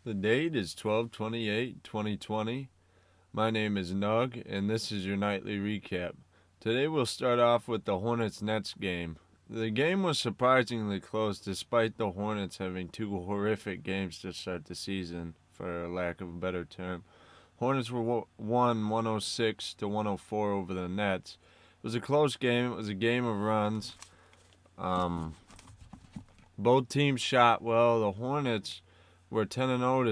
The date is 12/28/2020. My name is Nug, and this is your nightly recap. Today we'll start off with the Hornets Nets game. The game was surprisingly close despite the Hornets having two horrific games to start the season, for lack of a better term. Hornets won 106 to 104 over the Nets. It was a close game. It was a game of runs. Um, Both teams shot well. The Hornets were 10 and 0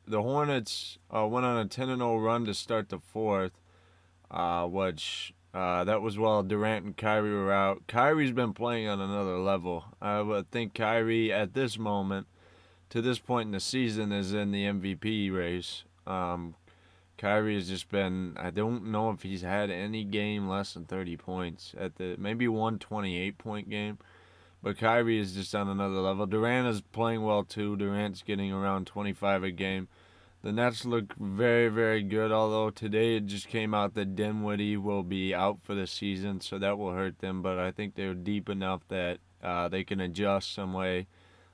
the Hornets went on a 10 and 0 run to start the fourth, which that was while Durant and Kyrie were out. Kyrie's been playing on another level. I would think Kyrie at this moment, to this point in the season, is in the MVP race. Kyrie has just been. I don't know if he's had any game less than 30 points at the maybe one 28-point game. But Kyrie is just on another level. Durant is playing well too. Durant's getting around 25 a game. The Nets look very, very good, although today it just came out that Dinwiddie will be out for the season, so that will hurt them. But I think they're deep enough that they can adjust some way.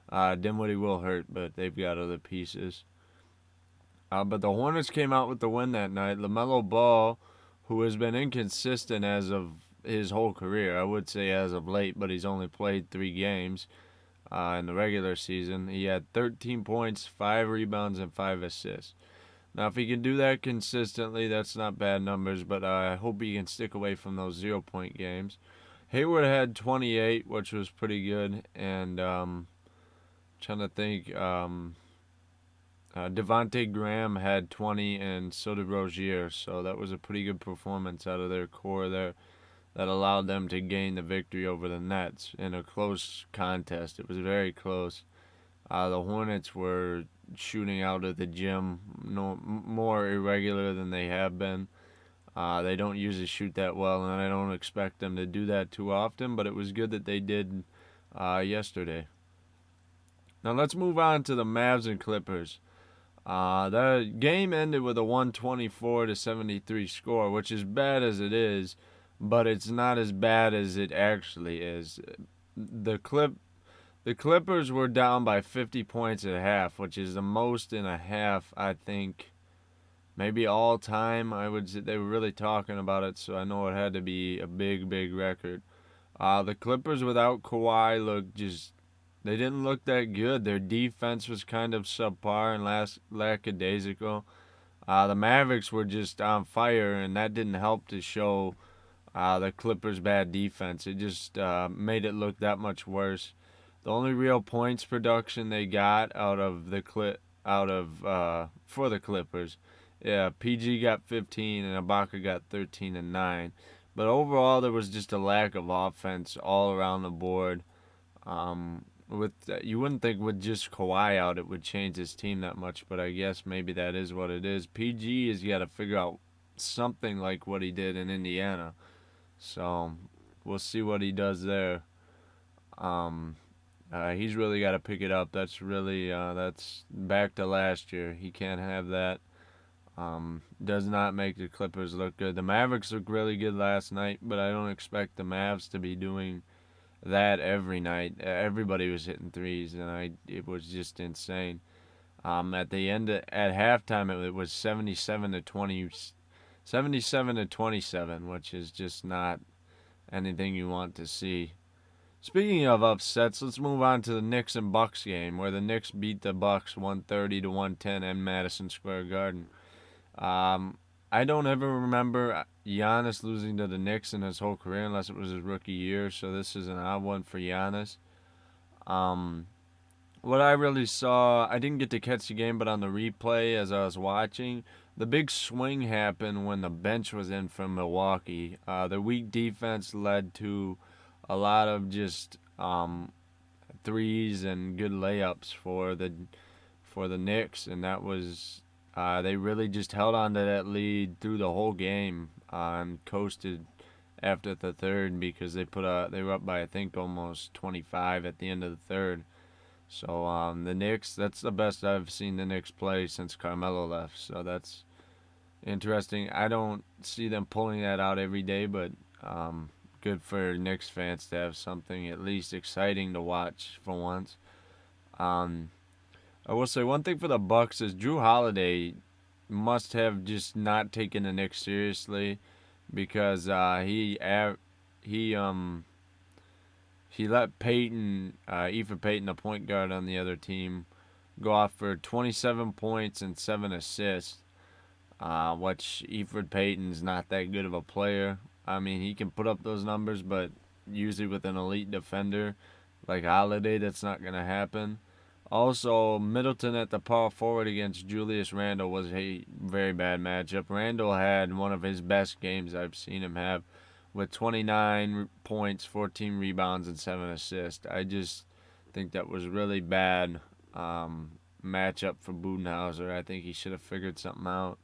Dinwiddie will hurt, but they've got other pieces. But the Hornets came out with the win that night. LaMelo Ball, who has been inconsistent as of his whole career, I would say as of late, but he's only played 3 games in the regular season. He had 13 points, 5 rebounds, and 5 assists. Now, if he can do that consistently, that's not bad numbers, but I hope he can stick away from those 0-point games. Hayward had 28, which was pretty good, and trying to think. Devontae Graham had 20, and so did Rozier. So that was a pretty good performance out of their core there that allowed them to gain the victory over the Nets in a close contest. It was very close. The Hornets were shooting out of the gym, more irregular than they have been. They don't usually shoot that well, and I don't expect them to do that too often, but it was good that they did yesterday. Now let's move on to the Mavs and Clippers. The game ended with a 124 to 73 score, which is bad as it is, but it's not as bad as it actually is. The Clippers were down by 50 points at half, which is the most in a half, I think, maybe all time. I would say they were really talking about it, so I know it had to be a big, big record. The Clippers without Kawhi looked just they didn't look that good. Their defense was kind of subpar and lackadaisical. The Mavericks were just on fire, and that didn't help to show the Clippers' bad defense. It just made it look that much worse. The only real points production they got out of for the Clippers, yeah, PG got 15 and Ibaka got 13 and 9. But overall, there was just a lack of offense all around the board. With you wouldn't think with just Kawhi out it would change his team that much, but I guess maybe that is what it is. PG has got to figure out something like what he did in Indiana, so we'll see what he does there. He's really got to pick it up. That's back to last year. He can't have that. Does not make the Clippers look good. The Mavericks looked really good last night, but I don't expect the Mavs to be doing that every night. Everybody was hitting threes, and it was just insane. At the end at halftime, it was 77 to 27, which is just not anything you want to see. Speaking of upsets, let's move on to the Knicks and Bucks game, where the Knicks beat the Bucks 130 to 110 in Madison Square Garden. I don't ever remember Giannis losing to the Knicks in his whole career unless it was his rookie year, so this is an odd one for Giannis. What I really saw, I didn't get to catch the game, but on the replay as I was watching, the big swing happened when the bench was in from Milwaukee. The weak defense led to a lot of just threes and good layups for the Knicks, and that was they really just held on to that lead through the whole game and coasted after the third because they were up by I think almost 25 at the end of the third. So the Knicks, that's the best I've seen the Knicks play since Carmelo left. So that's interesting. I don't see them pulling that out every day, but good for Knicks fans to have something at least exciting to watch for once. I will say one thing for the Bucks is Drew Holiday must have just not taken the Knicks seriously because he he let Peyton, Ethan Payton, the point guard on the other team, go off for 27 points and 7 assists. Which Eford Payton's not that good of a player. I mean, he can put up those numbers, but usually with an elite defender like Holiday, that's not going to happen. Also, Middleton at the power forward against Julius Randle was a very bad matchup. Randle had one of his best games I've seen him have with 29 points, 14 rebounds, and 7 assists. I just think that was really bad matchup for Budenholzer. I think he should have figured something out.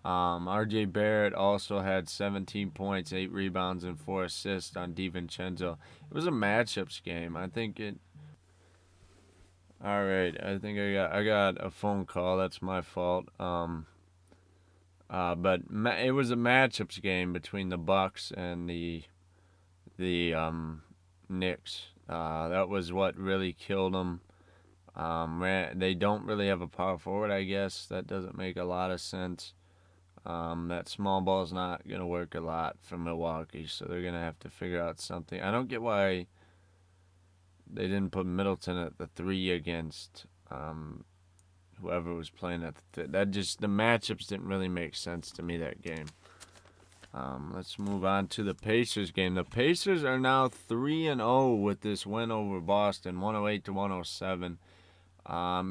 R.J. Barrett also had 17 points, 8 rebounds, and 4 assists on DiVincenzo. It was a matchups game. I think it. All right, I think I got a phone call. That's my fault. But it was a matchups game between the Bucks and the Knicks. That was what really killed them. They don't really have a power forward, I guess. That doesn't make a lot of sense. That small ball is not going to work a lot for Milwaukee, so they're going to have to figure out something. I don't get why they didn't put Middleton at the 3 against whoever was playing at the the matchups didn't really make sense to me that game. Let's move on to the Pacers game. The Pacers are now 3-0 with this win over Boston, 108-107.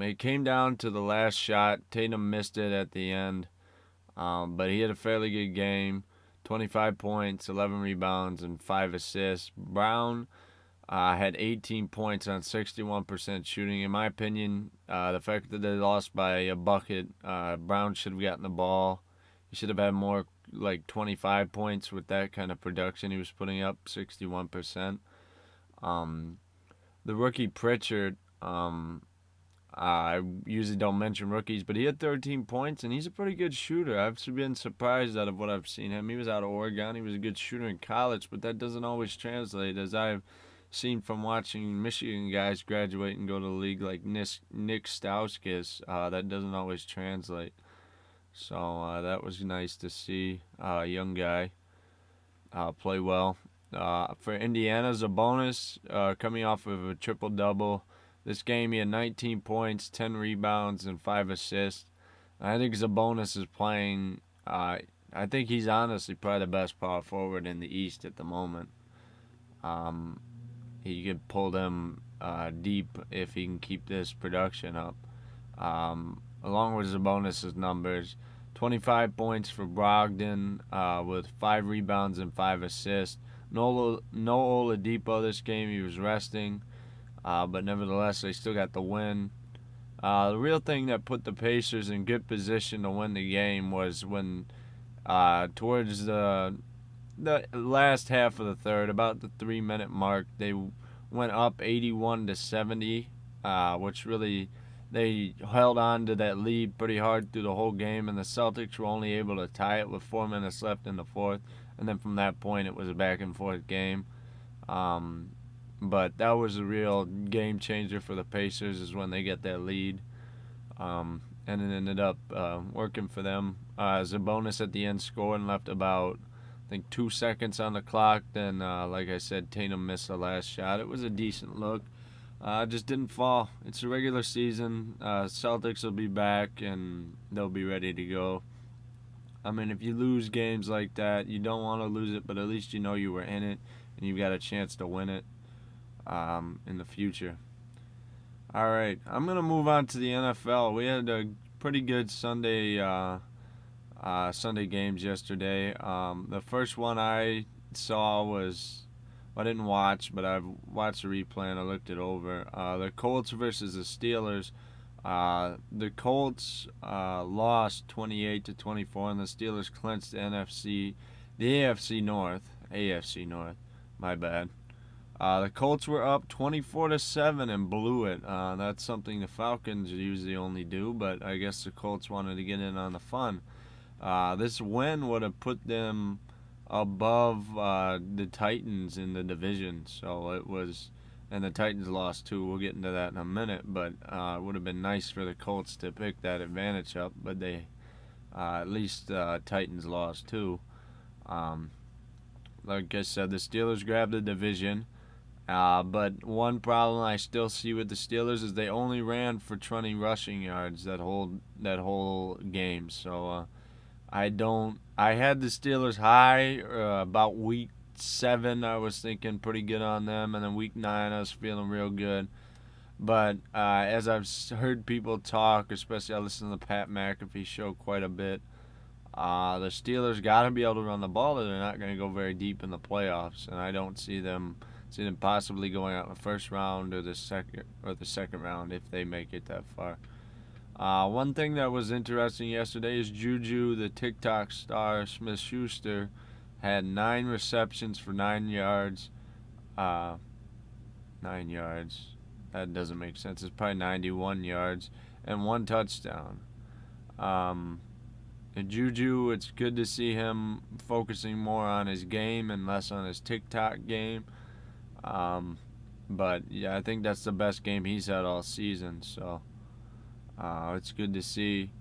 It came down to the last shot. Tatum missed it at the end. But he had a fairly good game, 25 points, 11 rebounds, and 5 assists. Brown had 18 points on 61% shooting. In my opinion, the fact that they lost by a bucket, Brown should have gotten the ball. He should have had more, like 25 points with that kind of production he was putting up, 61%. The rookie Pritchard, I usually don't mention rookies, but he had 13 points, and he's a pretty good shooter. I've been surprised out of what I've seen him. He was out of Oregon. He was a good shooter in college, but that doesn't always translate, as I've seen from watching Michigan guys graduate and go to the league like Nick Stauskas. That doesn't always translate. So that was nice to see a young guy play well. For Indiana's a bonus coming off of a triple-double. This game, he had 19 points, 10 rebounds, and 5 assists. I think Sabonis is playing. I think he's honestly probably the best power forward in the East at the moment. He could pull them deep if he can keep this production up. Along with Sabonis' numbers, 25 points for Brogdon with 5 rebounds and 5 assists. No Oladipo this game. He was resting. But nevertheless, they still got the win. The real thing that put the Pacers in good position to win the game was when, towards the last half of the third, about the 3-minute mark, they went up 81-70, which really they held on to that lead pretty hard through the whole game, and the Celtics were only able to tie it with 4 minutes left in the fourth, and then from that point it was a back and forth game. But that was a real game changer for the Pacers is when they get that lead. And it ended up working for them. Sabonis at the end scored and left about, I think, 2 seconds on the clock. Then, like I said, Tatum missed the last shot. It was a decent look. Just didn't fall. It's a regular season. Celtics will be back, and they'll be ready to go. I mean, if you lose games like that, you don't want to lose it, but at least you know you were in it, and you've got a chance to win it. In the future. All right, I'm gonna move on to the NFL. We had a pretty good Sunday games yesterday. The first one I saw was I didn't watch, but I've watched the replay and I looked it over. The Colts versus the Steelers. The Colts lost 28-24, and the Steelers clinched the AFC North. My bad. The Colts were up 24-7 and blew it. That's something the Falcons usually only do, but I guess the Colts wanted to get in on the fun. This win would have put them above the Titans in the division, so it was and the Titans lost too. We'll get into that in a minute, but it would have been nice for the Colts to pick that advantage up, but they at least Titans lost too. Um, like I said, the Steelers grabbed the division. But one problem I still see with the Steelers is they only ran for 20 rushing yards that whole game. So I had the Steelers high about week 7. I was thinking pretty good on them, and then week 9 I was feeling real good. But as I've heard people talk, especially I listen to the Pat McAfee show quite a bit. The Steelers got to be able to run the ball, or they're not going to go very deep in the playoffs, and I don't see them possibly going out in the first round or the second round if they make it that far. One thing that was interesting yesterday is Juju, the TikTok star Smith-Schuster, had 9 receptions for 9 yards. 9 yards. That doesn't make sense. It's probably 91 yards and 1 touchdown. And Juju, it's good to see him focusing more on his game and less on his TikTok game. But yeah, I think that's the best game he's had all season. So it's good to see.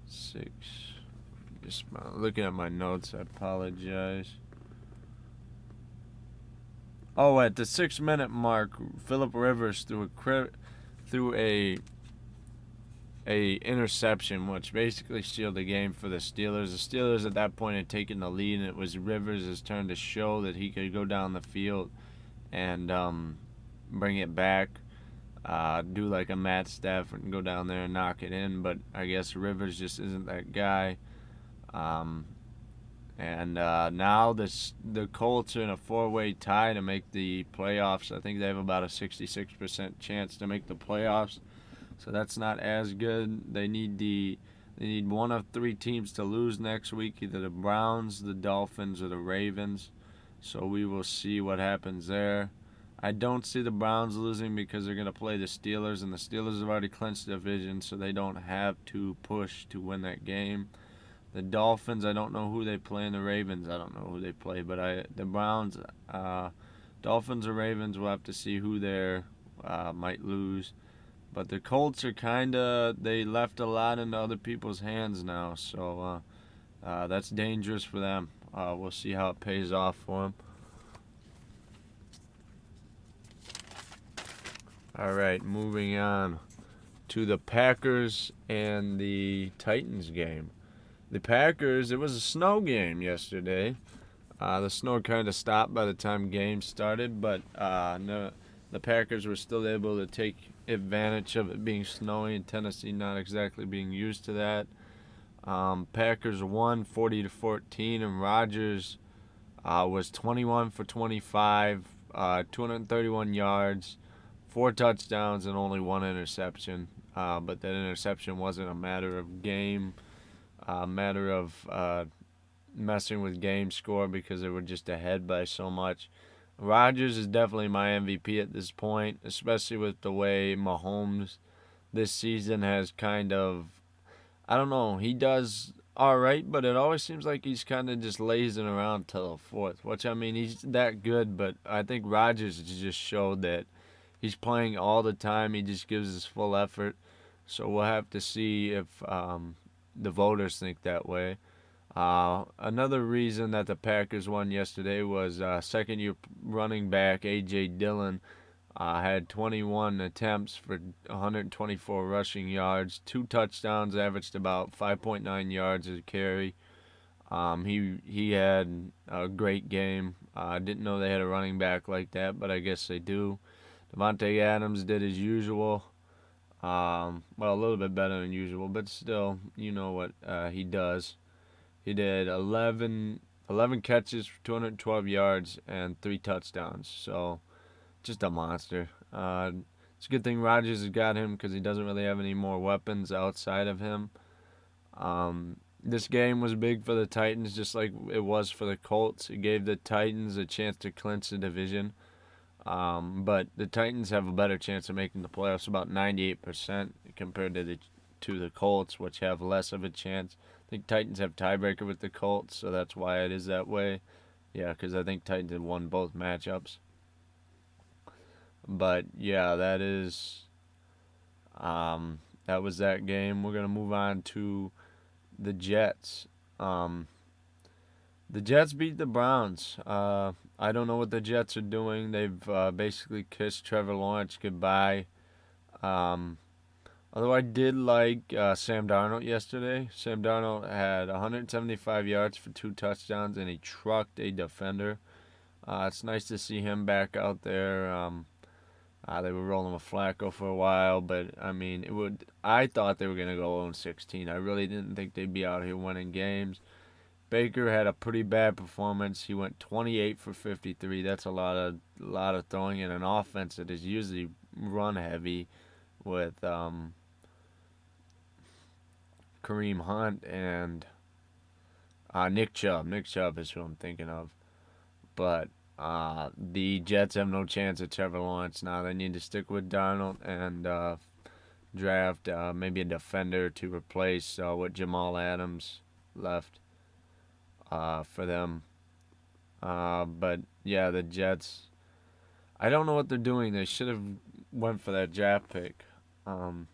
Six. Just looking at my notes. I apologize. Oh, at the 6-minute mark, Phillip Rivers threw a interception, which basically sealed the game for the Steelers. The Steelers at that point had taken the lead, and it was Rivers' turn to show that he could go down the field and bring it back, do like a Matt Stafford and go down there and knock it in. But I guess Rivers just isn't that guy. And now the Colts are in a 4-way tie to make the playoffs. I think they have about a 66% chance to make the playoffs. So that's not as good. They need one of 3 teams to lose next week, either the Browns, the Dolphins, or the Ravens. So we will see what happens there. I don't see the Browns losing because they're going to play the Steelers, and the Steelers have already clinched the division, so they don't have to push to win that game. The Dolphins, I don't know who they play, and the Ravens, I don't know who they play. But the Browns, Dolphins or Ravens, we'll have to see who they might lose. But the Colts are they left a lot into other people's hands now. So that's dangerous for them. We'll see how it pays off for them. All right, moving on to the Packers and the Titans game. The Packers, it was a snow game yesterday. The snow kind of stopped by the time game started, but no, the Packers were still able to take advantage of it being snowy in Tennessee, not exactly being used to that. Packers won 40-14, and Rodgers was 21 for 25, 231 yards, 4 touchdowns, and only 1 interception. But that interception wasn't a matter of messing with game score because they were just ahead by so much. Rodgers is definitely my MVP at this point, especially with the way Mahomes this season has kind of, I don't know, he does all right, but it always seems like he's kind of just lazing around till the 4th, which, I mean, he's that good, but I think Rodgers has just showed that he's playing all the time. He just gives his full effort. So we'll have to see if the voters think that way. Another reason that the Packers won yesterday was second-year running back A.J. Dillon had 21 attempts for 124 rushing yards, 2 touchdowns, averaged about 5.9 yards a carry. He had a great game. I didn't know they had a running back like that, but I guess they do. Devontae Adams did as usual. Well, a little bit better than usual, but still, you know what he does. He did 11 catches for 212 yards and 3 touchdowns. So, just a monster. It's a good thing Rodgers has got him because he doesn't really have any more weapons outside of him. This game was big for the Titans, just like it was for the Colts. It gave the Titans a chance to clinch the division. But the Titans have a better chance of making the playoffs, about 98% compared to the Colts, which have less of a chance. think Titans have tiebreaker with the Colts, so that's why it is that way. Yeah, because I think Titans had won both matchups. But yeah, that was that game. We're gonna move on to the Jets. Um, the Jets beat the Browns. I don't know what the Jets are doing. They've basically kissed Trevor Lawrence goodbye. Um, Although I did like Sam Darnold yesterday. Sam Darnold had 175 yards for 2 touchdowns, and he trucked a defender. It's nice to see him back out there. They were rolling with Flacco for a while, but I mean, it would. I thought they were gonna go 0-16. I really didn't think they'd be out here winning games. Baker had a pretty bad performance. He went 28 for 53. That's a lot of throwing in an offense that is usually run heavy with Kareem Hunt and Nick Chubb. Nick Chubb is who I'm thinking of. But the Jets have no chance at Trevor Lawrence now. They need to stick with Darnold and draft maybe a defender to replace what Jamal Adams left for them. But yeah, the Jets. I don't know what they're doing. They should have went for that draft pick. Um,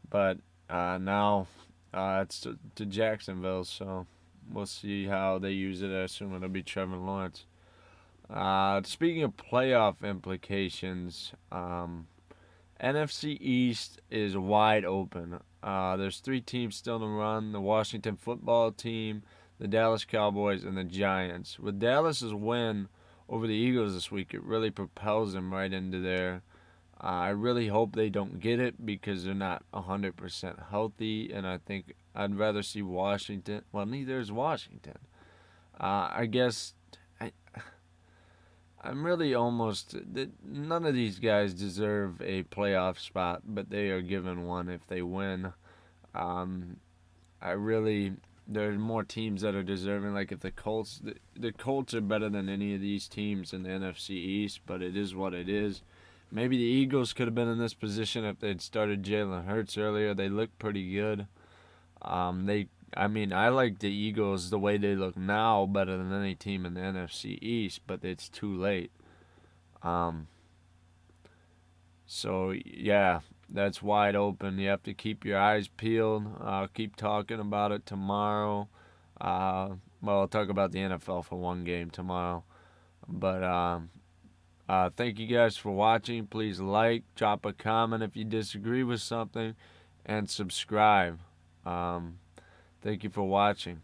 but now it's to Jacksonville, so we'll see how they use it. I assume it'll be Trevor Lawrence. Speaking of playoff implications, NFC East is wide open. There's 3 teams still to run: the Washington football team, the Dallas Cowboys, and the Giants. With Dallas's win over the Eagles this week, it really propels them right into there. I really hope they don't get it because they're not 100% healthy, and I think I'd rather see Washington. Well, neither is Washington. I guess I'm really almost. None of these guys deserve a playoff spot, but they are given one if they win. Um, I really. There are more teams that are deserving. Like if the Colts are better than any of these teams in the NFC East, but it is what it is. Maybe the Eagles could have been in this position if they'd started Jalen Hurts earlier. They look pretty good. I like the Eagles the way they look now better than any team in the NFC East, but it's too late. Um, so yeah, that's wide open. You have to keep your eyes peeled. I'll keep talking about it tomorrow. I'll talk about the NFL for one game tomorrow. But thank you guys for watching. Please like, drop a comment if you disagree with something, and subscribe. Thank you for watching.